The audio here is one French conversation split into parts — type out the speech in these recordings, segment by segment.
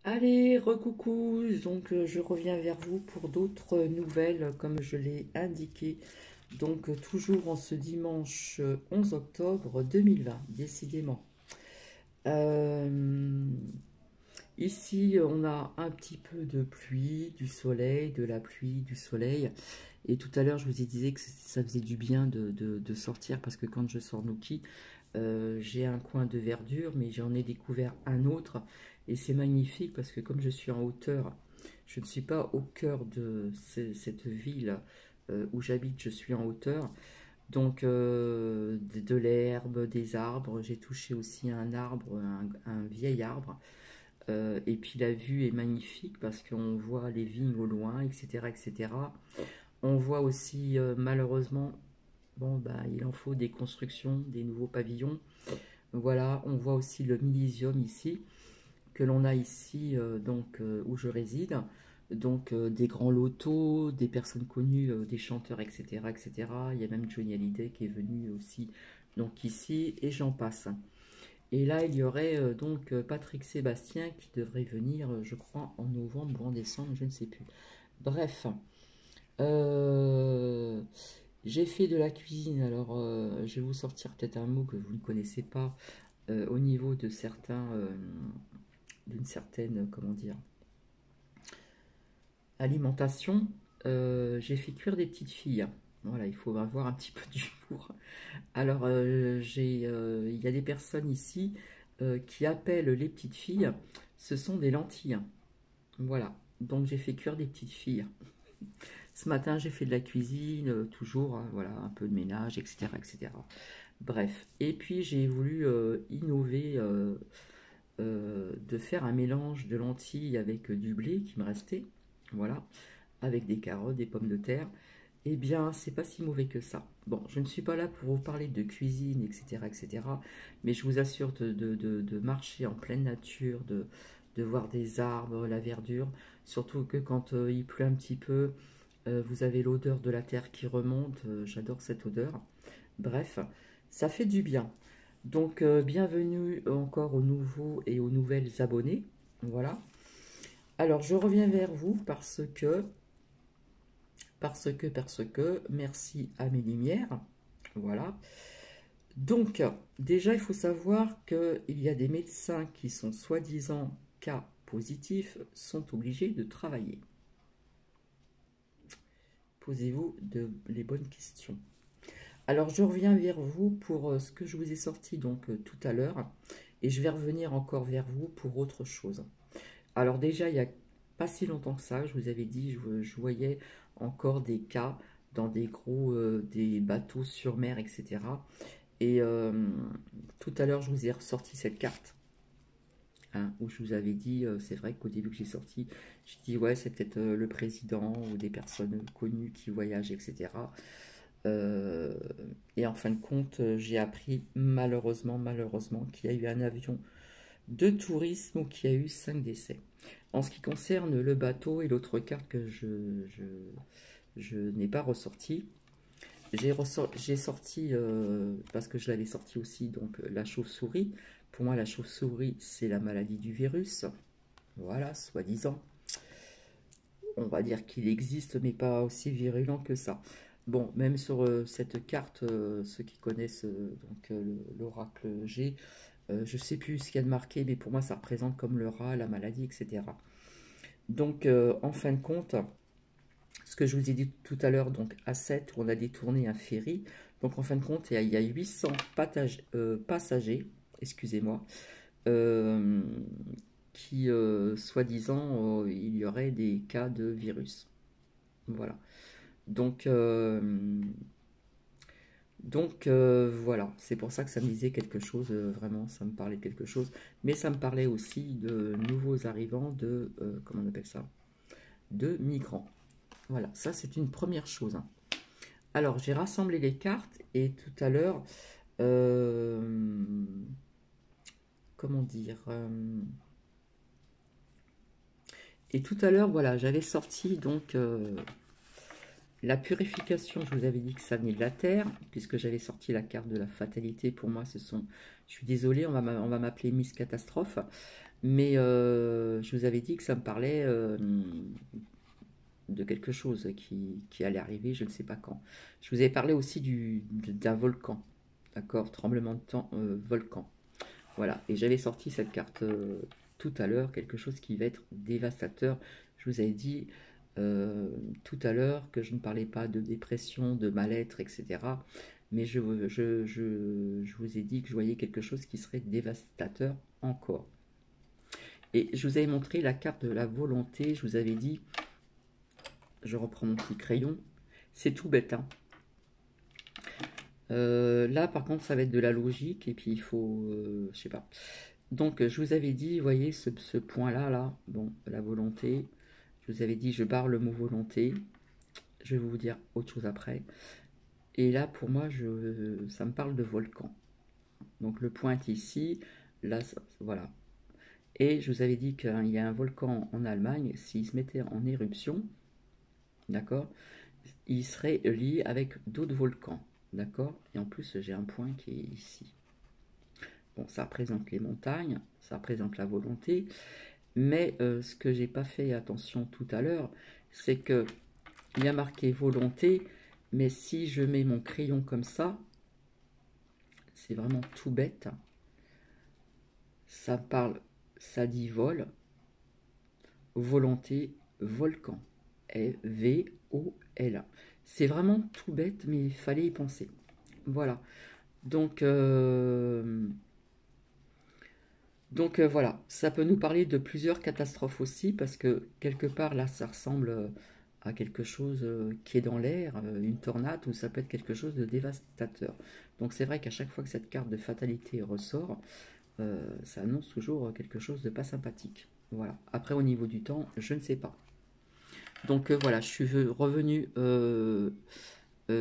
Allez, recoucou, donc je reviens vers vous pour d'autres nouvelles comme je l'ai indiqué. Donc toujours en ce dimanche 11 octobre 2020, décidément. Euh, Ici, on a un petit peu de pluie, du soleil, de la pluie, du soleil. Et tout à l'heure, je vous ai dit que ça faisait du bien de sortir parce que quand je sors Nuki, j'ai un coin de verdure, mais j'en ai découvert un autre. Et c'est magnifique parce que comme je suis en hauteur, je ne suis pas au cœur de cette ville où j'habite, je suis en hauteur. Donc de l'herbe, des arbres. J'ai touché aussi un arbre, un vieil arbre. Et puis la vue est magnifique parce qu'on voit les vignes au loin, etc., etc. On voit aussi malheureusement, bon bah il en faut des constructions, des nouveaux pavillons. Voilà, on voit aussi le Millisium ici, que l'on a ici où je réside. Donc des grands lotos, des personnes connues, des chanteurs, etc., etc. Il y a même Johnny Hallyday qui est venu aussi donc ici et j'en passe. Et là, il y aurait Patrick Sébastien qui devrait venir, je crois, en novembre ou en décembre, je ne sais plus. Bref, euh, j'ai fait de la cuisine. Alors, je vais vous sortir peut-être un mot que vous ne connaissez pas au niveau de d'une certaine, comment dire, alimentation. J'ai fait cuire des petites filles. Voilà, il faut avoir un petit peu d'humour. Alors, il y a des personnes ici qui appellent les petites filles, ce sont des lentilles. Voilà, donc j'ai fait cuire des petites filles. Ce matin, j'ai fait de la cuisine, toujours, hein, voilà, un peu de ménage, etc., etc. Bref, et puis j'ai voulu innover, de faire un mélange de lentilles avec du blé qui me restait, voilà, avec des carottes, des pommes de terre. Eh bien, c'est pas si mauvais que ça. Bon, je ne suis pas là pour vous parler de cuisine, etc., etc. Mais je vous assure de marcher en pleine nature, de voir des arbres, la verdure. Surtout que quand il pleut un petit peu, vous avez l'odeur de la terre qui remonte. J'adore cette odeur. Bref, ça fait du bien. Donc, bienvenue encore aux nouveaux et aux nouvelles abonnés. Voilà. Alors, je reviens vers vous parce que, merci à mes lumières. Voilà. Donc, déjà, il faut savoir qu'il y a des médecins qui sont soi-disant cas positifs, sont obligés de travailler. Posez-vous les bonnes questions. Alors, je reviens vers vous pour ce que je vous ai sorti tout à l'heure, et je vais revenir encore vers vous pour autre chose. Alors déjà, il n'y a pas si longtemps que ça, je vous avais dit, je voyais encore des cas dans des bateaux sur mer, etc. Et tout à l'heure, je vous ai ressorti cette carte, hein, où je vous avais dit, c'est vrai qu'au début que j'ai sorti, j'ai dit, ouais, c'est peut-être le président ou des personnes connues qui voyagent, etc. Euh, et en fin de compte, j'ai appris malheureusement, qu'il y a eu un avion de tourisme où il y a eu 5 décès. En ce qui concerne le bateau et l'autre carte que je n'ai pas ressorti, j'ai sorti, parce que je l'avais sorti aussi, la chauve-souris. Pour moi, la chauve-souris, c'est la maladie du virus. Voilà, soi-disant. On va dire qu'il existe, mais pas aussi virulent que ça. Bon, même sur cette carte, ceux qui connaissent l'oracle G, je sais plus ce qu'il y a de marqué, mais pour moi, ça représente comme le rat, la maladie, etc. Donc, en fin de compte, ce que je vous ai dit tout à l'heure, donc à 7, où on a détourné un ferry. Donc, en fin de compte, il y a 800 passagers, excusez-moi, euh, qui, soi-disant, il y aurait des cas de virus. Voilà. Donc, voilà, c'est pour ça que ça me disait quelque chose, vraiment, ça me parlait de quelque chose. Mais ça me parlait aussi de nouveaux arrivants, comment on appelle ça? De migrants. Voilà, ça c'est une première chose, hein. Alors, j'ai rassemblé les cartes et tout à l'heure, euh, comment dire, et tout à l'heure, voilà, j'avais sorti la purification. Je vous avais dit que ça venait de la terre, puisque j'avais sorti la carte de la fatalité. Pour moi, je suis désolée, on va m'appeler Miss Catastrophe, mais je vous avais dit que ça me parlait de quelque chose qui allait arriver, je ne sais pas quand. Je vous avais parlé aussi d'un volcan, d'accord, tremblement de temps, volcan. Voilà, et j'avais sorti cette carte tout à l'heure, quelque chose qui va être dévastateur. Je vous avais dit tout à l'heure que je ne parlais pas de dépression, de mal-être, etc. Mais je vous ai dit que je voyais quelque chose qui serait dévastateur encore. Et je vous avais montré la carte de la volonté, je vous avais dit, je reprends mon petit crayon, c'est tout bête, hein. Là, par contre, ça va être de la logique, et puis il faut, je sais pas. Donc, je vous avais dit, vous voyez, ce point-là, là, bon, la volonté, je vous avais dit, je barre le mot volonté, je vais vous dire autre chose après. Et là, pour moi, ça me parle de volcan. Donc, le point est ici, là, voilà. Et je vous avais dit qu'il y a un volcan en Allemagne, s'il se mettait en éruption, d'accord, il serait lié avec d'autres volcans, d'accord. Et en plus, j'ai un point qui est ici. Bon, ça représente les montagnes, ça représente la volonté, mais ce que j'ai pas fait attention tout à l'heure, c'est que il y a marqué volonté, mais si je mets mon crayon comme ça, c'est vraiment tout bête. Ça parle, ça dit vol, volonté, volcan. V-O-L. C'est vraiment tout bête, mais il fallait y penser. Voilà. Donc voilà, ça peut nous parler de plusieurs catastrophes aussi, parce que quelque part là, ça ressemble à quelque chose qui est dans l'air, une tornade, ou ça peut être quelque chose de dévastateur. Donc c'est vrai qu'à chaque fois que cette carte de fatalité ressort, ça annonce toujours quelque chose de pas sympathique. Voilà. Après, au niveau du temps, je ne sais pas. Donc voilà, je suis revenu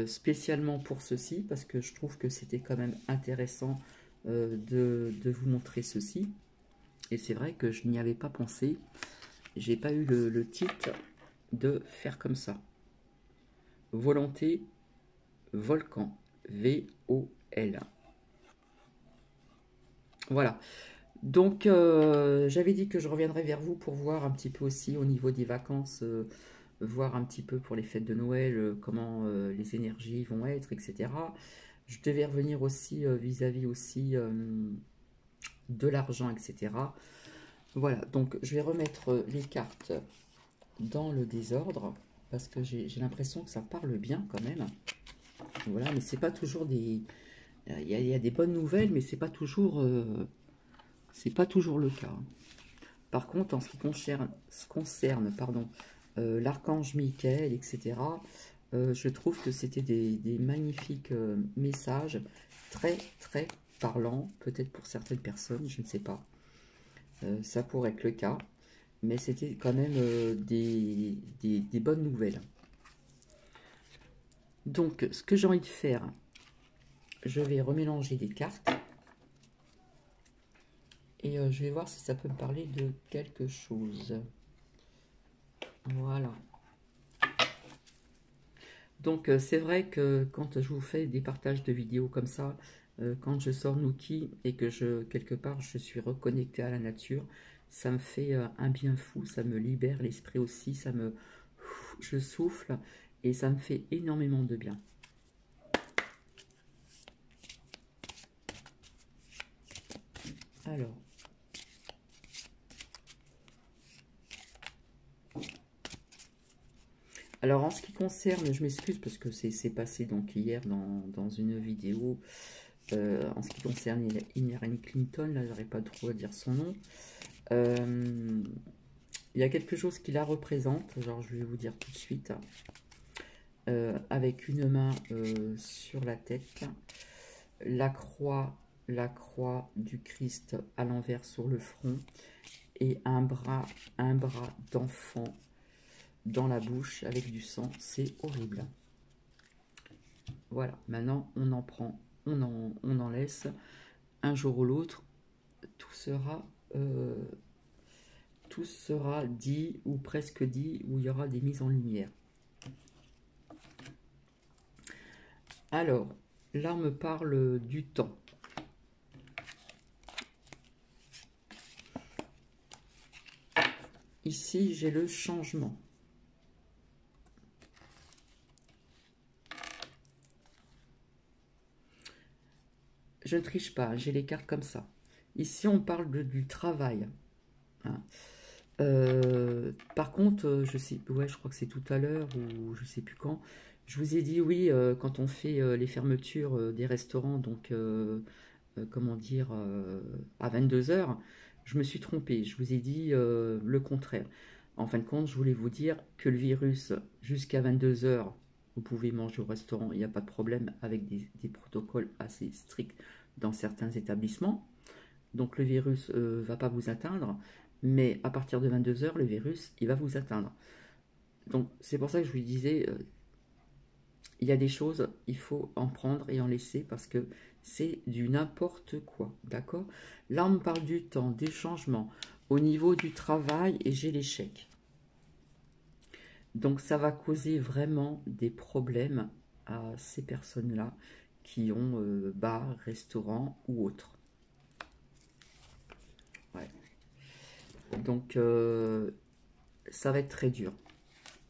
spécialement pour ceci, parce que je trouve que c'était quand même intéressant de vous montrer ceci. Et c'est vrai que je n'y avais pas pensé. J'ai pas eu le titre de faire comme ça. Volonté, volcan. V-O-L. Voilà. Donc, j'avais dit que je reviendrai vers vous pour voir un petit peu aussi au niveau des vacances, voir un petit peu pour les fêtes de Noël, comment les énergies vont être, etc. Je devais revenir aussi vis-à-vis aussi de l'argent, etc. Voilà, donc je vais remettre les cartes dans le désordre, parce que j'ai l'impression que ça parle bien quand même. Voilà, mais c'est pas toujours des... Il y a des bonnes nouvelles, mais c'est pas toujours le cas. Par contre, en ce qui concerne pardon, l'archange Michael, etc., je trouve que c'était des magnifiques messages, très très parlants, peut-être pour certaines personnes, je ne sais pas. Ça pourrait être le cas, mais c'était quand même des bonnes nouvelles. Donc, ce que j'ai envie de faire, je vais remélanger les cartes. Et je vais voir si ça peut me parler de quelque chose. Voilà. Donc, c'est vrai que quand je vous fais des partages de vidéos comme ça, quand je sors Nuki et que quelque part, je suis reconnecté à la nature, ça me fait un bien fou, ça me libère l'esprit aussi, je souffle et ça me fait énormément de bien. Alors... Alors, en ce qui concerne, je m'excuse parce que c'est passé donc hier dans une vidéo, en ce qui concerne Hillary Clinton, là, j'arrive pas trop à dire son nom. Il y a quelque chose qui la représente, genre je vais vous dire tout de suite, avec une main sur la tête, la croix du Christ à l'envers sur le front, et un bras d'enfant dans la bouche avec du sang. C'est horrible. Voilà, maintenant on en prend, on en laisse. Un jour ou l'autre, tout sera dit, ou presque dit, où il y aura des mises en lumière. Alors, là on me parle du temps. Ici, j'ai le changement. Je ne triche pas, j'ai les cartes comme ça. Ici, on parle du travail. Hein. Par contre, je sais, ouais, je crois que c'est tout à l'heure ou je sais plus quand. Je vous ai dit oui, quand on fait les fermetures des restaurants, donc comment dire, à 22 heures, je me suis trompée. Je vous ai dit le contraire. En fin de compte, je voulais vous dire que le virus, jusqu'à 22 heures, vous pouvez manger au restaurant, il n'y a pas de problème avec des protocoles assez stricts dans certains établissements. Donc le virus ne va pas vous atteindre, mais à partir de 22 heures, le virus, il va vous atteindre. Donc c'est pour ça que je vous disais, il y a des choses, il faut en prendre et en laisser parce que c'est du n'importe quoi, d'accord? Là, on me parle du temps, des changements au niveau du travail et j'ai l'échec. Donc ça va causer vraiment des problèmes à ces personnes-là qui ont bar, restaurant ou autre. Ouais. Donc ça va être très dur,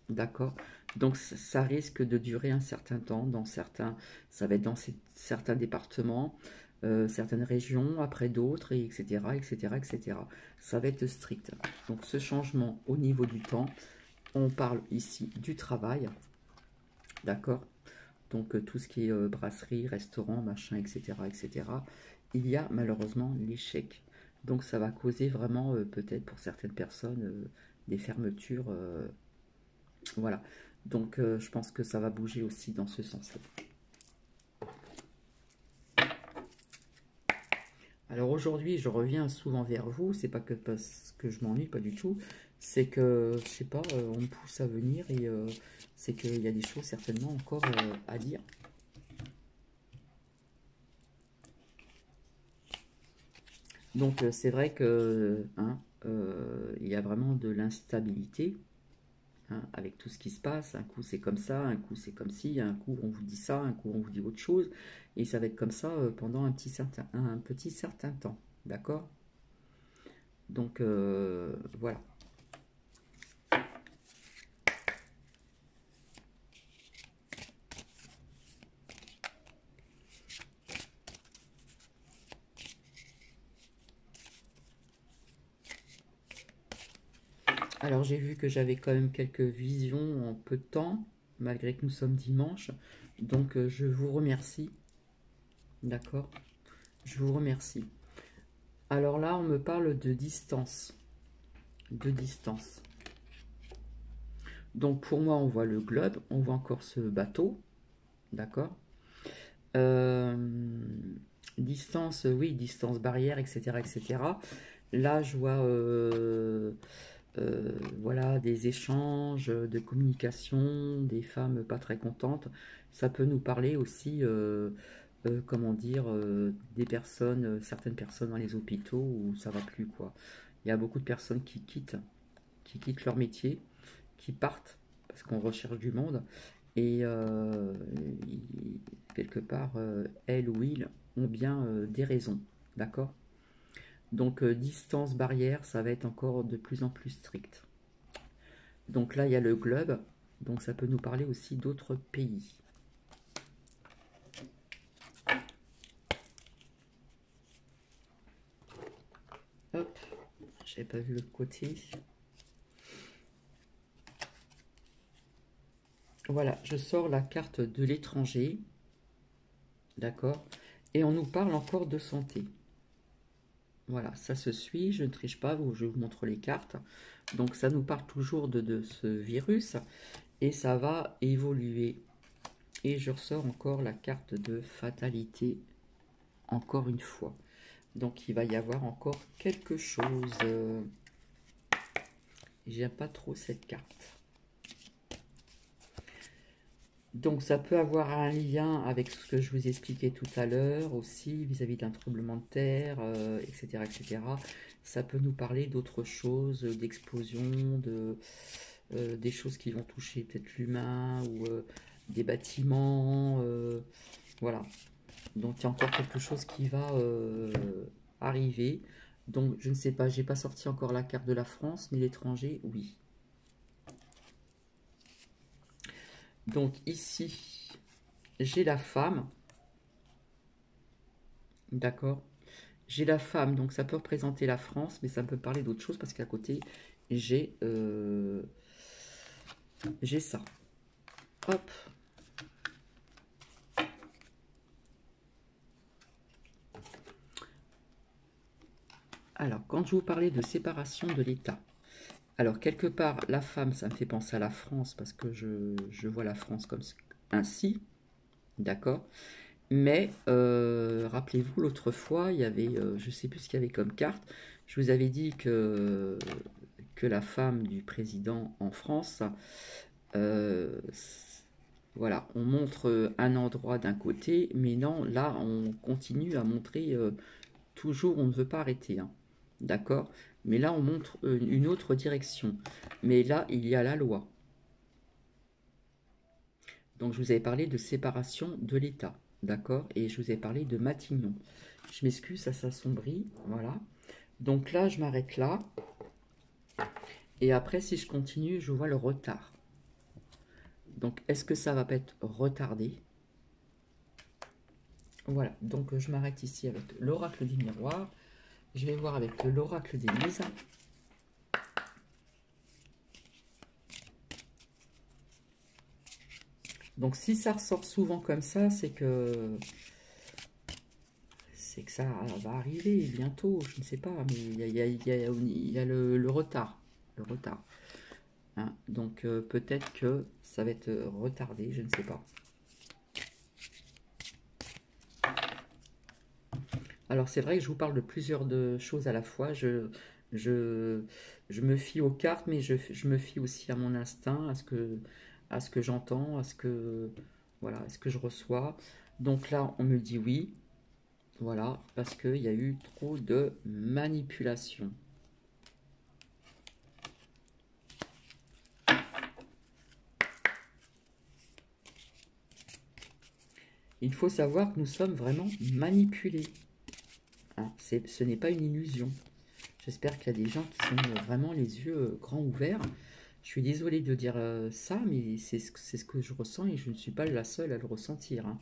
d'accord? Donc ça risque de durer un certain temps, dans certains, ça va être dans certains départements, certaines régions, après d'autres, et etc., etc., etc. Ça va être strict. Donc ce changement au niveau du temps, on parle ici du travail, d'accord? Donc tout ce qui est brasserie, restaurant, machin, etc., etc. Il y a malheureusement l'échec. Donc ça va causer vraiment, peut-être pour certaines personnes, des fermetures. Voilà. Donc je pense que ça va bouger aussi dans ce sens-là. Alors aujourd'hui, je reviens souvent vers vous. C'est pas que parce que je m'ennuie, pas du tout. C'est que, je sais pas, on me pousse à venir et c'est qu'il y a des choses certainement encore à dire. Donc c'est vrai que hein, il y a vraiment de l'instabilité hein, avec tout ce qui se passe. Un coup c'est comme ça, un coup c'est comme ci, un coup on vous dit ça, un coup on vous dit autre chose. Et ça va être comme ça pendant un petit certain temps. D'accord? Donc voilà. Alors j'ai vu que j'avais quand même quelques visions en peu de temps, malgré que nous sommes dimanche. Donc je vous remercie. D'accord? Je vous remercie. Alors là, on me parle de distance. De distance. Donc pour moi, on voit le globe, on voit encore ce bateau. D'accord? Euh, Distance, oui, distance barrière, etc., etc. Là, je vois voilà, des échanges, de communication, des femmes pas très contentes. Ça peut nous parler aussi, comment dire, des personnes, certaines personnes dans les hôpitaux où ça va plus, quoi. Il y a beaucoup de personnes qui quittent leur métier, qui partent parce qu'on recherche du monde. Et quelque part, elles ou ils ont bien des raisons. D'accord? Donc, distance barrière, ça va être encore de plus en plus strict. Donc là, il y a le globe. Donc, ça peut nous parler aussi d'autres pays. Hop, j'avais pas vu l'autre côté. Voilà, je sors la carte de l'étranger. D'accord? Et on nous parle encore de santé. Voilà, ça se suit, je ne triche pas, je vous montre les cartes. Donc ça nous parle toujours de ce virus et ça va évoluer. Et je ressors encore la carte de fatalité, encore une fois. Donc il va y avoir encore quelque chose. J'aime pas trop cette carte. Donc ça peut avoir un lien avec ce que je vous expliquais tout à l'heure aussi, vis-à-vis d'un tremblement de terre, etc., etc. Ça peut nous parler d'autres choses, d'explosions, des choses qui vont toucher peut-être l'humain ou des bâtiments. Voilà. Donc il y a encore quelque chose qui va arriver. Donc, je ne sais pas, j'ai pas sorti encore la carte de la France, mais l'étranger, oui. Donc, ici, j'ai la femme, d'accord? J'ai la femme, donc ça peut représenter la France, mais ça peut parler d'autre chose, parce qu'à côté, j'ai ça. Hop. Alors, quand je vous parlais de séparation de l'État, alors quelque part, la femme, ça me fait penser à la France, parce que je vois la France comme ainsi, d'accord? Mais rappelez-vous, l'autre fois, il y avait, je ne sais plus ce qu'il y avait comme carte, je vous avais dit que la femme du président en France, euh, voilà, on montre un endroit d'un côté, mais non, là, on continue à montrer toujours, on ne veut pas arrêter, hein, d'accord? Mais là, on montre une autre direction. Mais là, il y a la loi. Donc, je vous avais parlé de séparation de l'État, d'accord? Et je vous ai parlé de Matignon. Je m'excuse, ça s'assombrit, voilà. Donc là, je m'arrête là. Et après, si je continue, je vois le retard. Donc, est-ce que ça va pas être retardé? Voilà, donc je m'arrête ici avec l'oracle des miroirs. Je vais voir avec l'oracle des mises. Donc, si ça ressort souvent comme ça, c'est que ça va arriver bientôt, je ne sais pas, mais il y a le retard. Le retard. Hein. Donc peut-être que ça va être retardé, je ne sais pas. Alors c'est vrai que je vous parle de plusieurs choses à la fois. Je, je me fie aux cartes, mais je me fie aussi à mon instinct, à ce que j'entends, voilà, à ce que je reçois. Donc là, on me dit oui. Voilà, parce qu'il y a eu trop de manipulation. Il faut savoir que nous sommes vraiment manipulés. Hein, ce n'est pas une illusion. J'espère qu'il y a des gens qui sont vraiment les yeux grands ouverts. Je suis désolée de dire ça, mais c'est ce que je ressens et je ne suis pas la seule à le ressentir. Hein.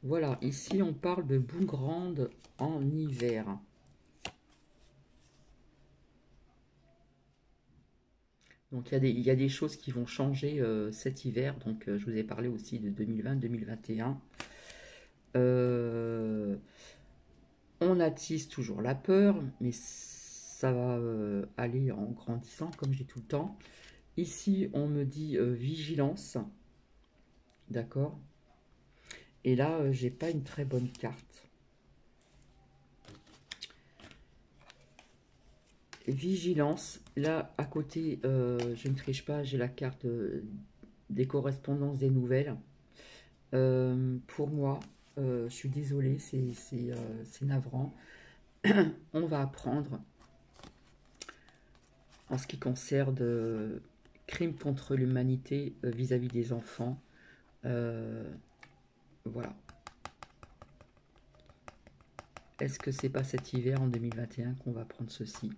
Voilà, ici on parle de boue grande en hiver. Donc il y a des choses qui vont changer cet hiver. Donc je vous ai parlé aussi de 2020-2021. On attise toujours la peur, mais ça va aller en grandissant, comme je dis tout le temps. Ici, on me dit vigilance, d'accord? Et là, j'ai pas une très bonne carte. Vigilance, là, à côté, je ne triche pas, j'ai la carte des correspondances des nouvelles. Pour moi, je suis désolée, c'est navrant. On va apprendre en ce qui concerne crimes contre l'humanité vis-à-vis des enfants. Voilà. Est-ce que c'est pas cet hiver en 2021 qu'on va prendre ceci?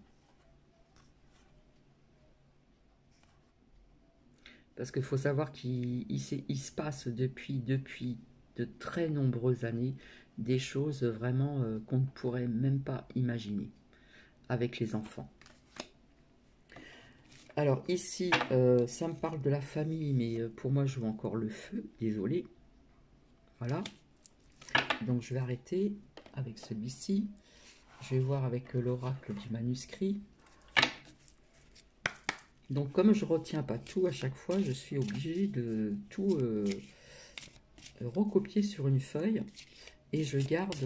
Parce qu'il faut savoir qu'il se passe depuis de très nombreuses années des choses vraiment qu'on ne pourrait même pas imaginer avec les enfants. Alors ici, ça me parle de la famille, mais pour moi, je vois encore le feu, désolé. Voilà. Donc je vais arrêter avec celui-ci. Je vais voir avec l'oracle du manuscrit. Donc comme je ne retiens pas tout à chaque fois, je suis obligée de tout recopier sur une feuille. Et je garde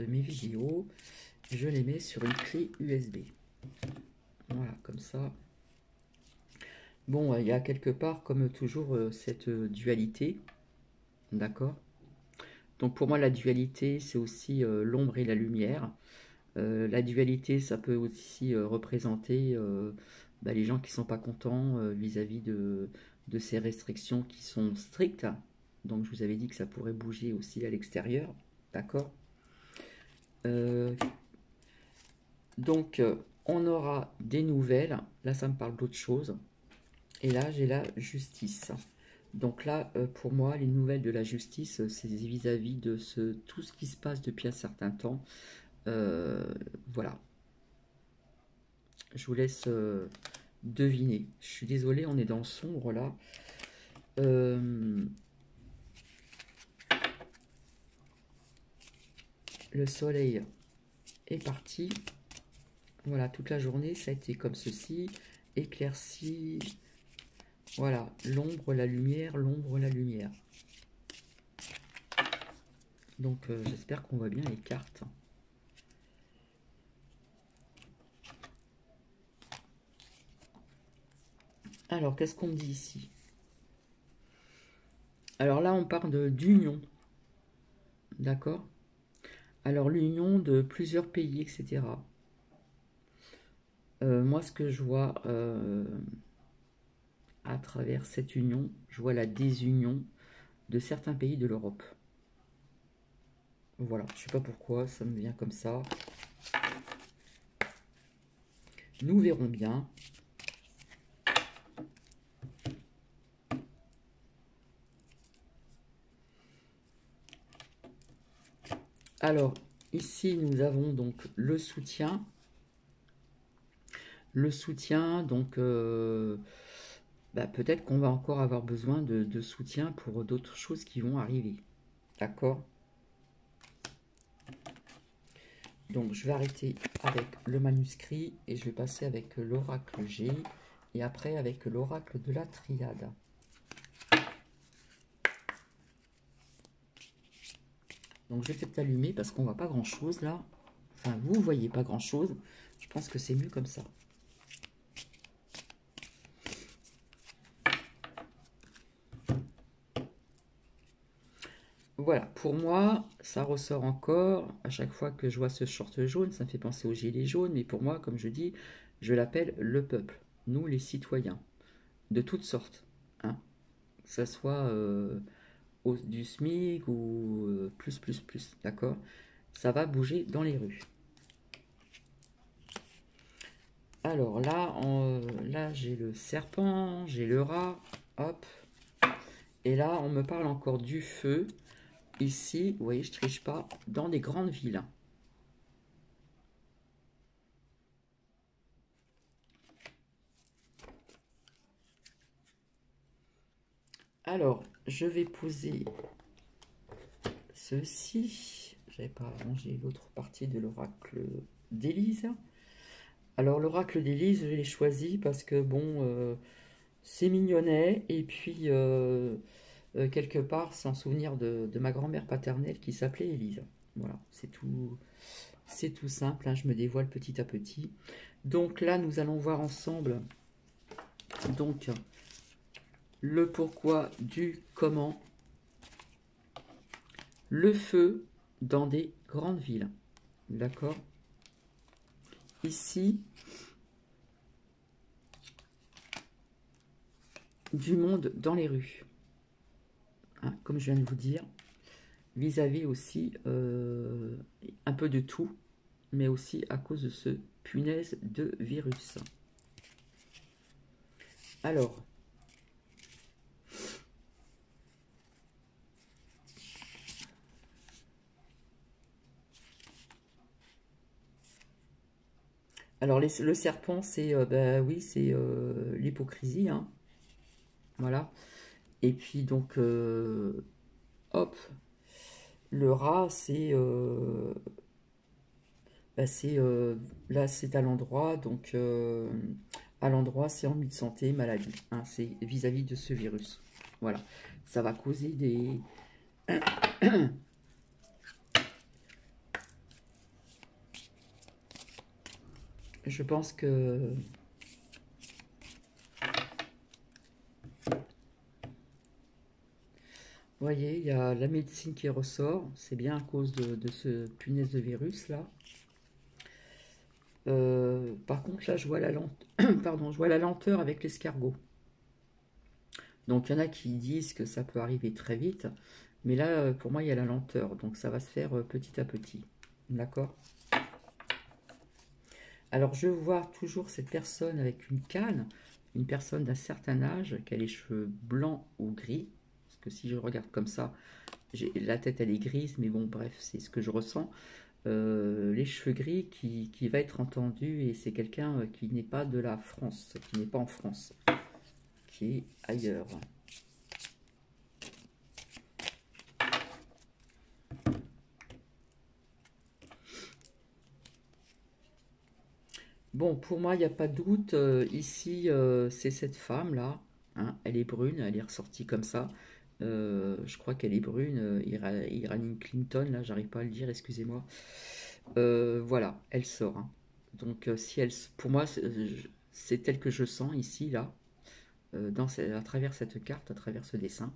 mes vidéos. Je les mets sur une clé USB. Voilà, comme ça. Bon, il y a quelque part, comme toujours, cette dualité. D'accord? Donc pour moi, la dualité, c'est aussi l'ombre et la lumière. La dualité, ça peut aussi représenter les gens qui ne sont pas contents vis-à-vis de ces restrictions qui sont strictes. Donc je vous avais dit que ça pourrait bouger aussi à l'extérieur. D'accord? Donc, on aura des nouvelles. Là, ça me parle d'autre chose. Et là, j'ai la justice. Donc là, pour moi, les nouvelles de la justice, c'est vis-à-vis de tout ce qui se passe depuis un certain temps. Voilà. Je vous laisse deviner. Je suis désolée, on est dans le sombre là. Le soleil est parti. Voilà, toute la journée, ça a été comme ceci. Éclairci. Voilà, l'ombre, la lumière, l'ombre, la lumière. Donc, j'espère qu'on voit bien les cartes. Alors, qu'est-ce qu'on me dit ici? Alors là, on parle d'union. D'accord? Alors, l'union de plusieurs pays, etc. Moi, ce que je vois à travers cette union, je vois la désunion de certains pays de l'Europe. Voilà, je sais pas pourquoi, ça me vient comme ça. Nous verrons bien. Alors, ici, nous avons donc le soutien. Le soutien, donc, peut-être qu'on va encore avoir besoin de soutien pour d'autres choses qui vont arriver. D'accord? Donc, je vais arrêter avec le manuscrit et je vais passer avec l'oracle G et après avec l'oracle de la triade. Donc, je vais peut-être allumer parce qu'on ne voit pas grand-chose là. Enfin, vous ne voyez pas grand-chose. Je pense que c'est mieux comme ça. Voilà, pour moi, ça ressort encore. À chaque fois que je vois ce short jaune, ça me fait penser aux gilets jaunes. Mais pour moi, comme je dis, je l'appelle le peuple. Nous, les citoyens, de toutes sortes. Hein. Que ce soit du SMIC ou plus. D'accord? Ça va bouger dans les rues. Alors là, là j'ai le serpent, j'ai le rat. Hop. Et là, on me parle encore du feu. Ici, vous voyez, je triche pas, dans des grandes villes. Alors, je vais poser ceci. J'avais pas rangé l'autre partie de l'oracle d'Élise. Alors, l'oracle d'Élise, je l'ai choisi parce que, bon, c'est mignonnet. Et puis, quelque part, c'est en souvenir de ma grand-mère paternelle qui s'appelait Élise. Voilà, c'est tout simple, hein, je me dévoile petit à petit. Donc là, nous allons voir ensemble donc le pourquoi du comment. Le feu dans des grandes villes. D'accord? Ici, du monde dans les rues. Hein, comme je viens de vous dire. Vis-à-vis aussi un peu de tout, mais aussi à cause de ce punaise de virus. Alors, le serpent, c'est oui, c'est l'hypocrisie, hein. Voilà. Et puis donc, hop, le rat, c'est là, c'est à l'endroit, donc à l'endroit, c'est ennui de santé, maladie. Hein, c'est vis-à-vis de ce virus. Voilà, ça va causer des je pense que vous voyez, il y a la médecine qui ressort. C'est bien à cause de ce punaise de virus là. Par contre, là, je vois Pardon, je vois la lenteur avec l'escargot. Donc, il y en a qui disent que ça peut arriver très vite. Mais là, pour moi, il y a la lenteur. Donc, ça va se faire petit à petit. D'accord? Alors, je vois toujours cette personne avec une canne, une personne d'un certain âge, qui a les cheveux blancs ou gris. Parce que si je regarde comme ça, la tête, elle est grise, mais bon, bref, c'est ce que je ressens. Les cheveux gris qui va être entendu, et c'est quelqu'un qui n'est pas de la France, qui n'est pas en France, qui est ailleurs. Bon, pour moi, il n'y a pas de doute. Ici, c'est cette femme-là. Hein, elle est brune, elle est ressortie comme ça. Je crois qu'elle est brune. Irene Clinton, là, j'arrive pas à le dire, excusez-moi. Voilà, elle sort. Hein. Donc, si elle, pour moi, c'est tel que je sens ici, là, à travers cette carte, à travers ce dessin.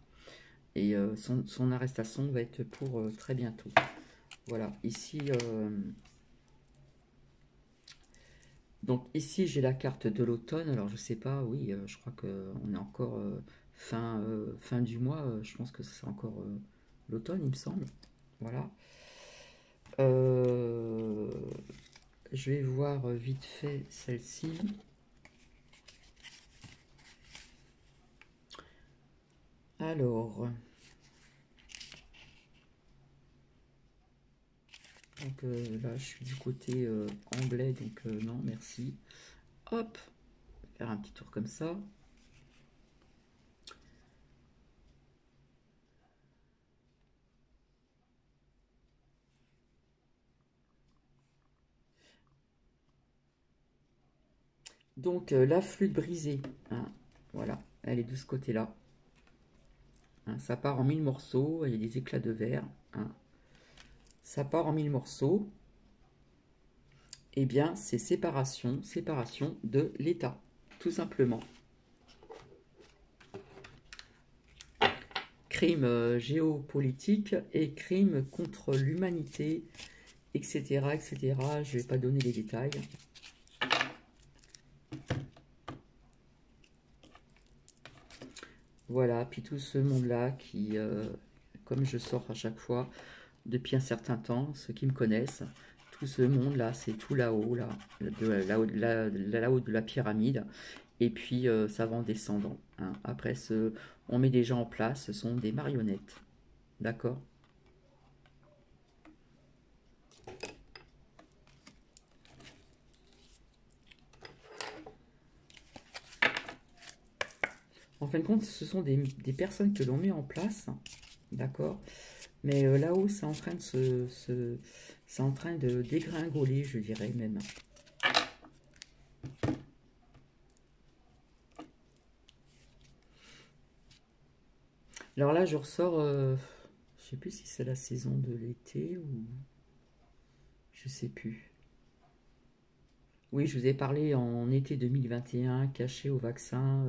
Et son arrestation va être pour très bientôt. Voilà, ici. Donc ici j'ai la carte de l'automne, alors je sais pas, oui, je crois qu'on est encore fin du mois, je pense que c'est encore l'automne il me semble, voilà. Euh, je vais voir vite fait celle-ci. Alors, donc là je suis du côté anglais, donc non merci. Hop, faire un petit tour comme ça. Donc la flûte brisée, hein, voilà, elle est de ce côté-là. Hein, ça part en 1000 morceaux, il y a des éclats de verre. Hein, ça part en 1000 morceaux. Eh bien, c'est séparation, séparation de l'État, tout simplement. Crime géopolitique et crime contre l'humanité, etc., etc. Je ne vais pas donner les détails. Voilà, puis tout ce monde-là qui, comme je sors à chaque fois, depuis un certain temps, ceux qui me connaissent, tout ce monde-là, c'est tout là-haut, là-haut de la pyramide. Et puis, ça va en descendant. Hein. Après, on met des gens en place, ce sont des marionnettes. D'accord? En fin de compte, ce sont des personnes que l'on met en place. D'accord? Mais là-haut, c'est en train de c'est en train de dégringoler, je dirais même. Alors là, je ressors, je sais plus si c'est la saison de l'été ou je sais plus. Oui, je vous ai parlé en été 2021, caché au vaccin,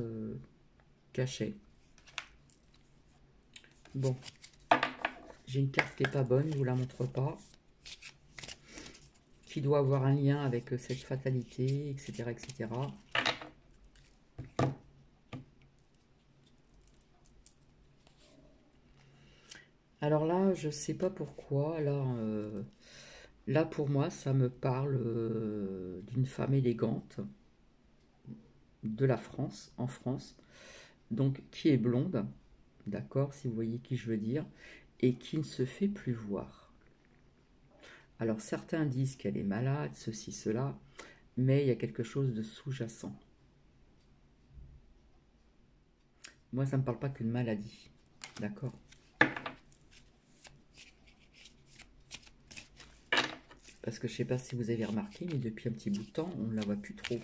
caché. Bon, j'ai une carte qui est pas bonne, je vous la montre pas, qui doit avoir un lien avec cette fatalité, etc., etc. Alors là, je sais pas pourquoi. Là pour moi, ça me parle d'une femme élégante de la France, en France, donc qui est blonde, d'accord, si vous voyez qui je veux dire, et qui ne se fait plus voir. Alors certains disent qu'elle est malade, ceci, cela, mais il y a quelque chose de sous-jacent. Moi, ça ne me parle pas qu'une maladie, d'accord. Parce que je ne sais pas si vous avez remarqué, mais depuis un petit bout de temps, on ne la voit plus trop.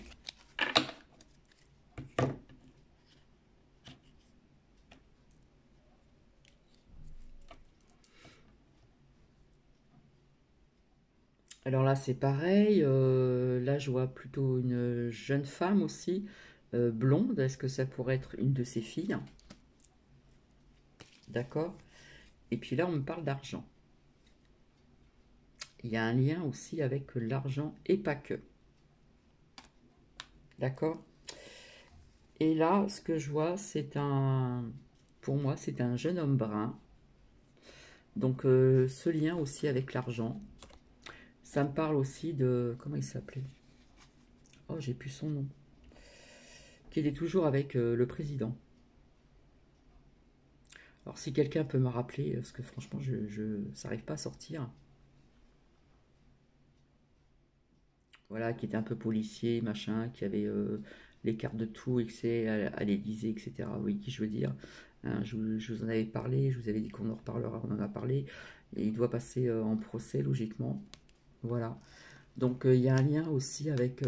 Alors là, c'est pareil. Là, je vois plutôt une jeune femme aussi, blonde. Est-ce que ça pourrait être une de ses filles? D'accord. Et puis là, on me parle d'argent. Il y a un lien aussi avec l'argent et pas que. D'accord. Et là, ce que je vois, pour moi, c'est un jeune homme brun. Donc, ce lien aussi avec l'argent. Ça me parle aussi de, comment il s'appelait? Oh, j'ai plus son nom. Qu'il est toujours avec le président. Alors, si quelqu'un peut me rappeler, parce que franchement, ça n'arrive pas à sortir. Voilà, qui était un peu policier, machin, qui avait les cartes de tout, excès à l'Élysée, etc. Oui, qui je veux dire. Hein, je vous en avais parlé, je vous avais dit qu'on en reparlera, on en a parlé. Et il doit passer en procès, logiquement. Voilà. Donc, il y a un lien aussi avec...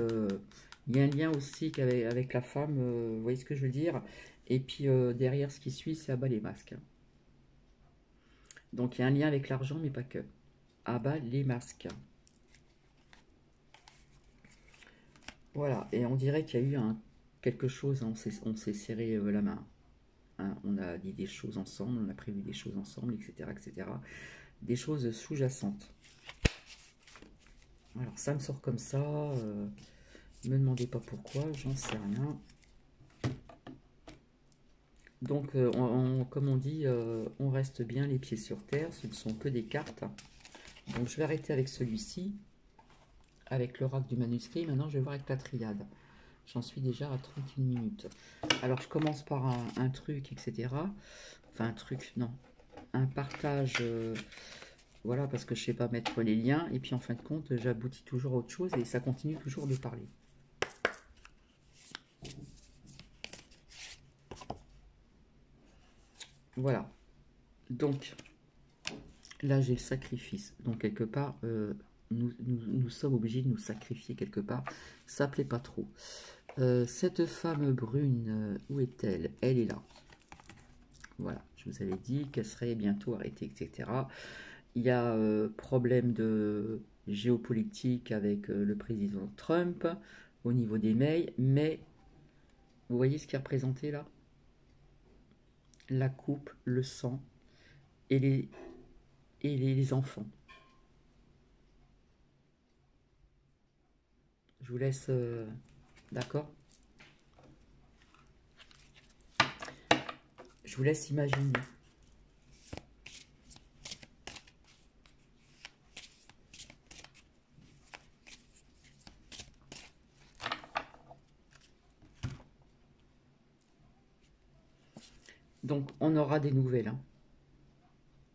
il y a un lien aussi avec la femme, vous voyez ce que je veux dire. Et puis, derrière, ce qui suit, c'est à bas les masques. Donc, il y a un lien avec l'argent, mais pas que. À bas les masques. Voilà, et on dirait qu'il y a eu quelque chose, hein, on s'est serré la main. Hein, on a dit des choses ensemble, on a prévu des choses ensemble, etc. etc. Des choses sous-jacentes. Alors ça me sort comme ça, me demandez pas pourquoi, j'en sais rien. Donc, comme on dit, on reste bien les pieds sur terre, ce ne sont que des cartes. Donc je vais arrêter avec celui-ci, avec l'oracle du manuscrit, maintenant je vais voir avec la triade. J'en suis déjà à 31 minutes. Alors, je commence par un truc, etc. Enfin, un truc, non. Un partage, voilà, parce que je ne sais pas mettre les liens. Et puis, en fin de compte, j'aboutis toujours à autre chose et ça continue toujours de parler. Voilà. Donc, là, j'ai le sacrifice. Donc, quelque part, nous sommes obligés de nous sacrifier quelque part. Ça plaît pas trop. Cette femme brune, où est-elle? Elle est là. Voilà, je vous avais dit qu'elle serait bientôt arrêtée, etc. Il y a problème de géopolitique avec le président Trump au niveau des mails, mais vous voyez ce qui est représenté là? La coupe, le sang et les enfants. Je vous laisse, d'accord? Je vous laisse imaginer. Donc, on aura des nouvelles. Hein.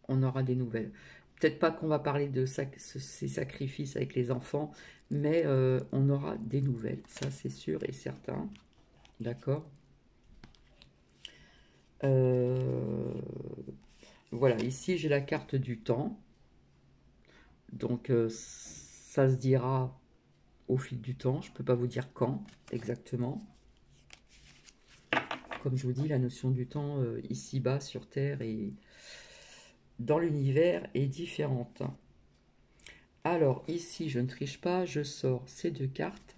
On aura des nouvelles. Peut-être pas qu'on va parler de ces sacrifices avec les enfants, mais on aura des nouvelles. Ça, c'est sûr et certain. D'accord? Voilà, ici, j'ai la carte du temps. Donc, ça se dira au fil du temps. Je ne peux pas vous dire quand exactement. Comme je vous dis, la notion du temps ici-bas sur Terre et dans l'univers est différente. Alors, ici, je ne triche pas, je sors ces deux cartes.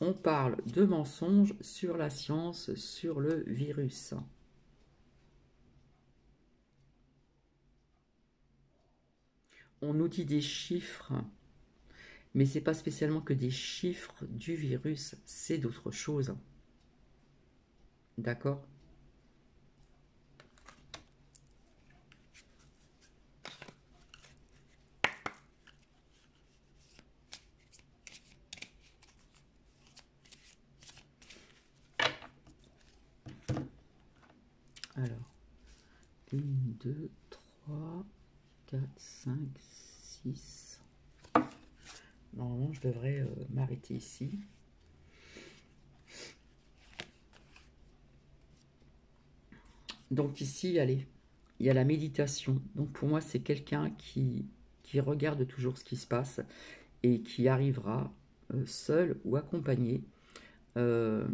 On parle de mensonges sur la science, sur le virus. On nous dit des chiffres, mais ce n'est pas spécialement que des chiffres du virus, c'est d'autres choses. D'accord? Alors, 1, 2, 3, 4, 5, 6. Normalement, je devrais m'arrêter ici. Donc ici, allez, il y a la méditation. Donc pour moi, c'est quelqu'un qui regarde toujours ce qui se passe et qui arrivera, seul ou accompagné, euh,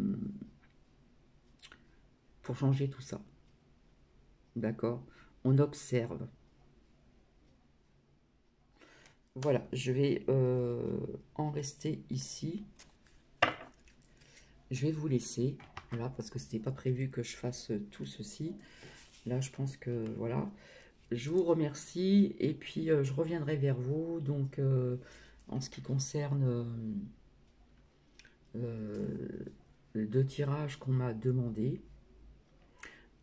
pour changer tout ça. D'accord? On observe. Voilà, je vais en rester ici. Je vais vous laisser, voilà, parce que c'était pas prévu que je fasse tout ceci. Là, je pense que, voilà. Je vous remercie et puis je reviendrai vers vous. Donc, en ce qui concerne les deux tirages qu'on m'a demandé.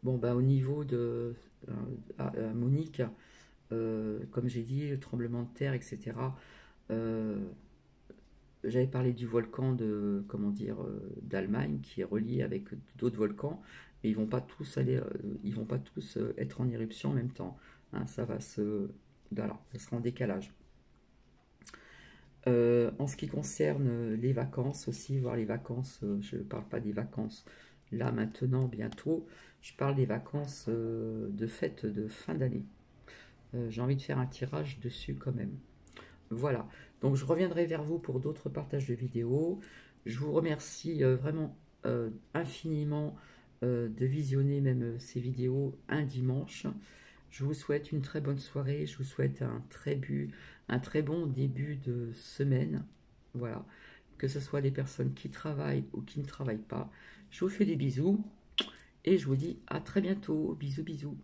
Bon, bah, au niveau de Monique, comme j'ai dit, le tremblement de terre, etc. j'avais parlé du volcan de, comment dire, d'Allemagne qui est relié avec d'autres volcans, mais ils vont pas tous aller, ils vont pas tous être en éruption en même temps. Hein, ça va se, voilà, ça sera en décalage. En ce qui concerne les vacances aussi, voir les vacances, je ne parle pas des vacances là maintenant, bientôt, je parle des vacances de fête de fin d'année. J'ai envie de faire un tirage dessus quand même. Voilà, donc je reviendrai vers vous pour d'autres partages de vidéos. Je vous remercie vraiment infiniment de visionner même ces vidéos un dimanche. Je vous souhaite une très bonne soirée, je vous souhaite un très bon début de semaine. Voilà, que ce soit des personnes qui travaillent ou qui ne travaillent pas. Je vous fais des bisous et je vous dis à très bientôt. Bisous, bisous.